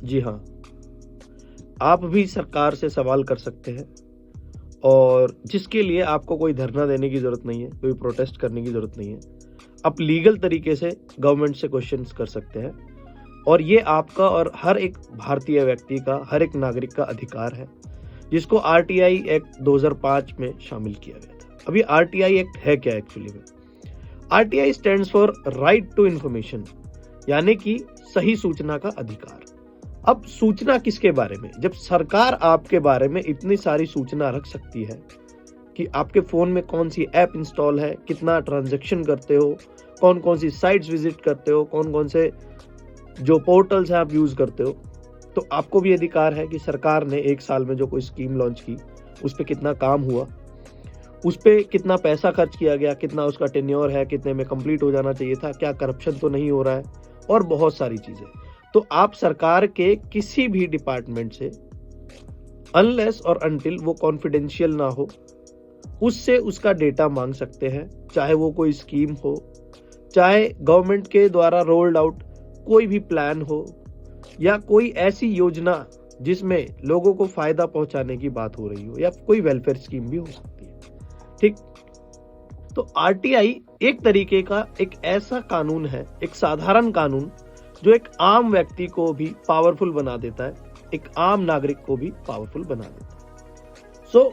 जी हाँ, आप भी सरकार से सवाल कर सकते हैं और जिसके लिए आपको कोई धरना देने की ज़रूरत नहीं है, कोई प्रोटेस्ट करने की ज़रूरत नहीं है। आप लीगल तरीके से गवर्नमेंट से क्वेश्चंस कर सकते हैं और ये आपका और हर एक भारतीय व्यक्ति का, हर एक नागरिक का अधिकार है, जिसको आरटीआई एक्ट 2005 में शामिल किया गया था। अब ये आरटीआई एक्ट है क्या एक्चुअली में? RTI stands for right to information, यानी कि सही सूचना का अधिकार। अब सूचना किसके बारे में? जब सरकार आपके बारे में इतनी सारी सूचना रख सकती है कि आपके फोन में कौन सी ऐप इंस्टॉल है, कितना ट्रांजैक्शन करते हो, कौन कौन सी साइट्स विजिट करते हो, कौन कौन से जो पोर्टल्स हैं आप यूज करते हो, तो आपको भी अधिकार है कि सरकार ने एक साल में जो कोई स्कीम लॉन्च की उस पर कितना काम हुआ, उस पर कितना पैसा खर्च किया गया, कितना उसका टेन्योर है, कितने में कंप्लीट हो जाना चाहिए था, क्या करप्शन तो नहीं हो रहा है, और बहुत सारी चीजें। तो आप सरकार के किसी भी डिपार्टमेंट से अनलेस और अनटिल वो कॉन्फिडेंशियल ना हो, उससे उसका डेटा मांग सकते हैं, चाहे वो कोई स्कीम हो, चाहे गवर्नमेंट के द्वारा रोल्ड आउट कोई भी प्लान हो, या कोई ऐसी योजना जिसमें लोगों को फायदा पहुंचाने की बात हो रही हो, या कोई वेलफेयर स्कीम भी हो सकती है। ठीक, तो आरटीआई एक तरीके का एक ऐसा कानून है, एक साधारण कानून जो एक आम व्यक्ति को भी पावरफुल बना देता है, एक आम नागरिक को भी पावरफुल बना देता है। सो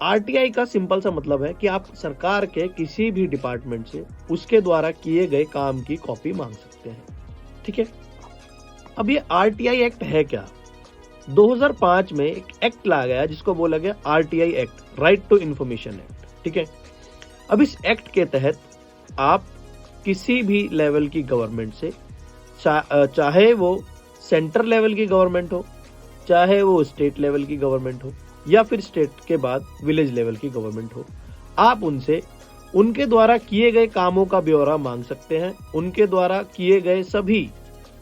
आरटीआई का सिंपल सा मतलब है कि आप सरकार के किसी भी डिपार्टमेंट से उसके द्वारा किए गए काम की कॉपी मांग सकते हैं। ठीक है, अब ये आरटीआई एक्ट है क्या? 2005 में एक एक्ट लाया गया जिसको बोला गया RTI act, right to information act. ठीक है, अब इस एक्ट के तहत आप किसी भी लेवल की गवर्नमेंट से, चाहे वो सेंटर लेवल की गवर्नमेंट हो, चाहे वो स्टेट लेवल की गवर्नमेंट हो, या फिर स्टेट के बाद विलेज लेवल की गवर्नमेंट हो, आप उनसे उनके द्वारा किए गए कामों का ब्यौरा मांग सकते हैं। उनके द्वारा किए गए सभी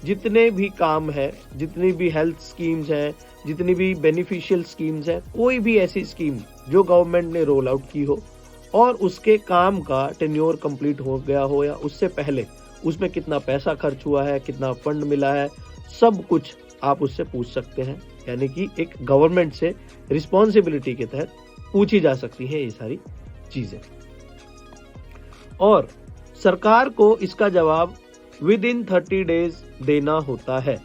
जितने भी काम है, जितनी भी हेल्थ स्कीम्स हैं, जितनी भी बेनिफिशियल स्कीम्स हैं, कोई भी ऐसी स्कीम जो गवर्नमेंट ने रोल आउट की हो और उसके काम का टेन्योर कंप्लीट हो गया हो, या उससे पहले उसमें कितना पैसा खर्च हुआ है, कितना फंड मिला है, सब कुछ आप उससे पूछ सकते हैं। यानी कि एक गवर्नमेंट से रिस्पॉन्सिबिलिटी के तहत पूछी जा सकती है ये सारी चीजें, और सरकार को इसका जवाब विद इन 30 डेज देना होता है।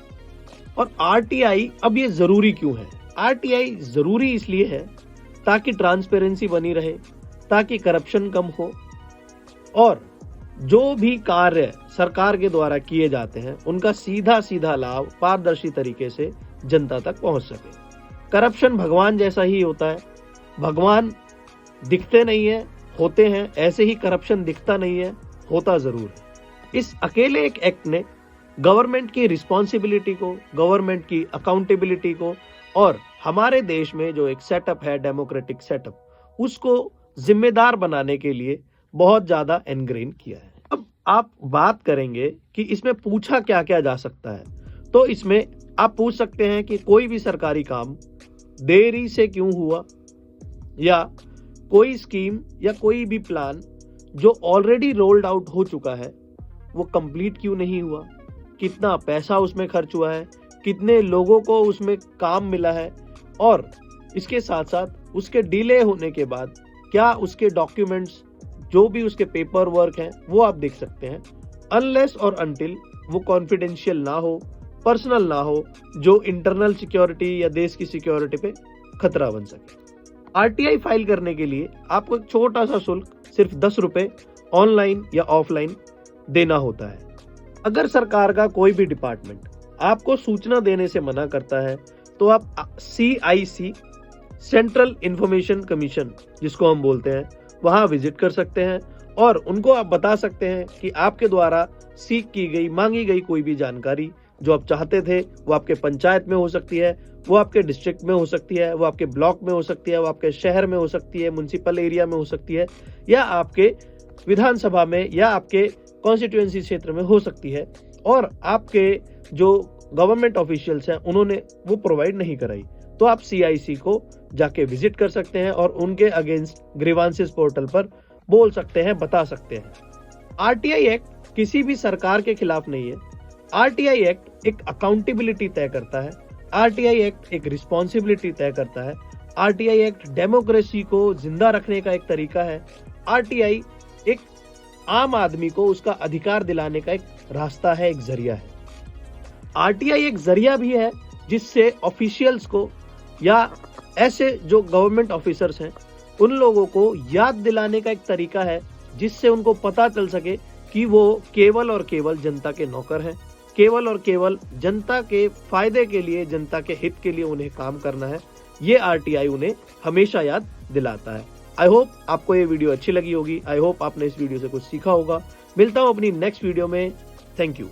और आरटीआई अब ये जरूरी क्यों है? आरटीआई जरूरी इसलिए है ताकि ट्रांसपेरेंसी बनी रहे, ताकि करप्शन कम हो, और जो भी कार्य सरकार के द्वारा किए जाते हैं उनका सीधा सीधा लाभ पारदर्शी तरीके से जनता तक पहुंच सके। करप्शन भगवान जैसा ही होता है, भगवान दिखते नहीं है, होते हैं, ऐसे ही करप्शन दिखता नहीं है, होता जरूर है। इस अकेले एक एक्ट ने गवर्नमेंट की रिस्पॉन्सिबिलिटी को, गवर्नमेंट की अकाउंटेबिलिटी को, और हमारे देश में जो एक सेटअप है डेमोक्रेटिक सेटअप, उसको जिम्मेदार बनाने के लिए बहुत ज्यादा एनग्रेन किया है। अब आप बात करेंगे कि इसमें पूछा क्या क्या जा सकता है, तो इसमें आप पूछ सकते हैं कि कोई भी सरकारी काम देरी से क्यों हुआ, या कोई स्कीम या कोई भी प्लान जो ऑलरेडी रोल्ड आउट हो चुका है वो कंप्लीट क्यों नहीं हुआ, कितना पैसा उसमें खर्च हुआ है, कितने लोगों को उसमें काम मिला है, और इसके साथ साथ उसके डिले होने के बाद क्या उसके डॉक्यूमेंट्स, जो भी उसके पेपर वर्क हैं, वो आप देख सकते हैं, अनलेस और अनटिल वो कॉन्फिडेंशियल ना हो, पर्सनल ना हो, जो इंटरनल सिक्योरिटी या देश की सिक्योरिटी पे खतरा बन सके। आरटीआई फाइल करने के लिए आपको एक छोटा सा शुल्क, सिर्फ 10 रुपए ऑनलाइन या ऑफलाइन देना होता है। अगर सरकार का कोई भी डिपार्टमेंट आपको सूचना देने से मना करता है तो आप CIC, सेंट्रल इंफॉर्मेशन कमीशन जिसको हम बोलते हैं, वहां विजिट कर सकते हैं और उनको आप बता सकते हैं कि आपके द्वारा सीख की गई, मांगी गई कोई भी जानकारी जो आप चाहते थे, वो आपके पंचायत में हो सकती है, वो आपके डिस्ट्रिक्ट में हो सकती है, वो आपके ब्लॉक में हो सकती है, वो आपके शहर में हो सकती है, म्युनिसिपल एरिया में हो सकती है, या आपके विधानसभा में या आपके कॉन्स्टिट्यूएंसी क्षेत्र में हो सकती है, और आपके जो गवर्नमेंट ऑफिशियल्स हैं उन्होंने वो प्रोवाइड नहीं कराई, तो आप CIC को जाके विजिट कर सकते हैं और उनके अगेंस्ट ग्रीवांसेस पोर्टल पर बोल सकते हैं, बता सकते हैं। आरटीआई एक्ट किसी भी सरकार के खिलाफ नहीं है। आरटीआई एक्ट एक अकाउंटेबिलिटी तय करता है, आरटीआई एक्ट एक रिस्पॉन्सिबिलिटी तय करता है, आरटीआई एक्ट डेमोक्रेसी को जिंदा रखने का एक तरीका है, आरटीआई एक आम आदमी को उसका अधिकार दिलाने का एक रास्ता है, एक जरिया है। आरटीआई एक जरिया भी है जिससे ऑफिशियल्स को या ऐसे जो गवर्नमेंट ऑफिसर्स हैं उन लोगों को याद दिलाने का एक तरीका है जिससे उनको पता चल सके कि वो केवल और केवल जनता के नौकर हैं, केवल और केवल जनता के फायदे के लिए, जनता के हित के लिए उन्हें काम करना है। ये आरटीआई उन्हें हमेशा याद दिलाता है। आई होप आपको ये वीडियो अच्छी लगी होगी। आई होप आपने इस वीडियो से कुछ सीखा होगा। मिलता हूं अपनी नेक्स्ट वीडियो में। Thank you.